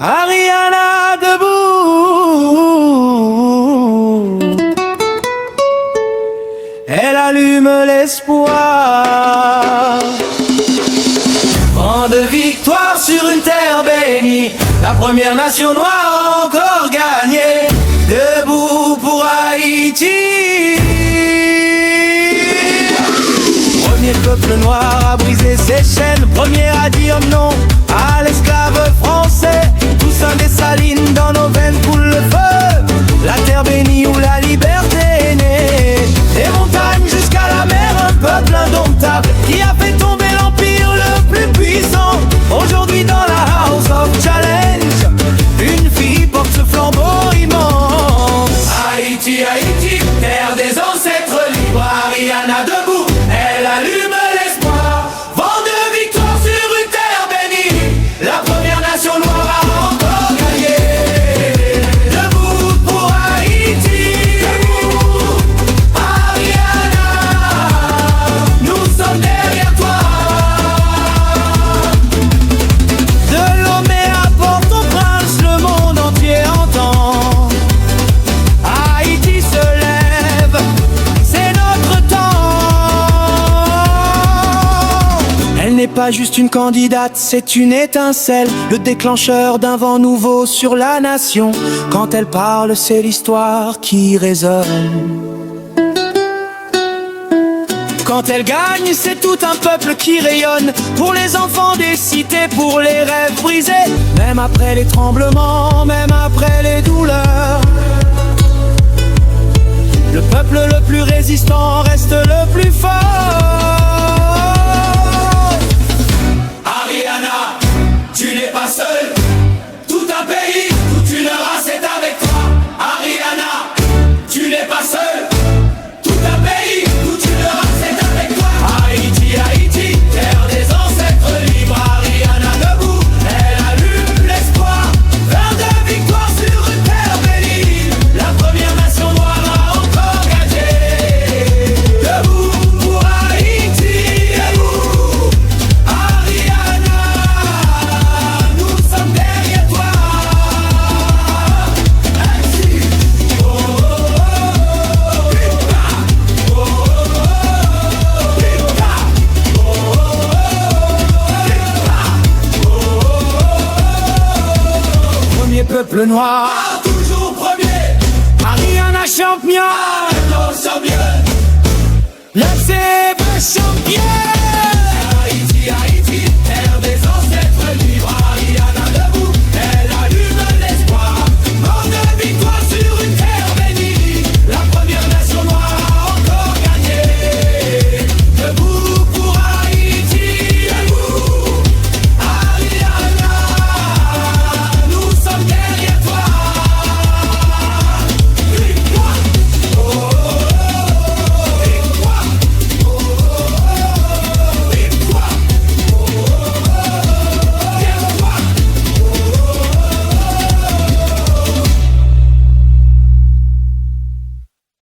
Ariana debout, elle allume l'espoir. Vent de victoire sur une terre bénie, la première nation noire a encore gagné. Debout pour Haïti. Premier peuple noir à briser ses chaînes, premier à dire non à l'esclave français. Toussaint Dessalines dans nos veines coule le feu, la terre bénie où la liberté est née. Des montagnes jusqu'à la mer, un peuple indomptable qui a fait tomber l'empire le plus puissant. Aujourd'hui dans la House of Challenge, une fille porte ce flambeau immense. Haïti, Haïti, terre des ancêtres libres, Ariana debout, elle allume l'espoir. Vent de victoire sur une terre bénie, la première nation noire a encore gagné. Debout pour Haïti, debout, Ariana, nous sommes derrière toi. De Lomé à Port-au-Prince, le monde entier entend. Haïti se lève, c'est notre temps. Elle n'est pas juste une candidate, c'est une étincelle, le déclencheur d'un vent nouveau sur la nation. Quand elle parle, c'est l'histoire qui résonne. Quand elle gagne, c'est tout un peuple qui rayonne. Pour les enfants des cités, pour les rêves brisés. Même après les tremblements, même après les douleurs, le peuple le plus résistant reste le plus fort. Ariana, tu n'es pas seule. Tout un pays, toute une race est avec toi. Ariana, tu n'es pas seule. Tout un pays, toute une race est avec toi. Haïti, Haïti, terre des ancêtres libres. Ariana debout, elle allume l'espoir. Vent de victoire sur une terre bénie, la première nation noire a encore gagné. Debout pour Haïti, debout, Ariana, nous sommes derrière toi. Haïti, oh, oh, oh, premier peuple noir, toujours premier. Ariana champion, championne, la CB championne.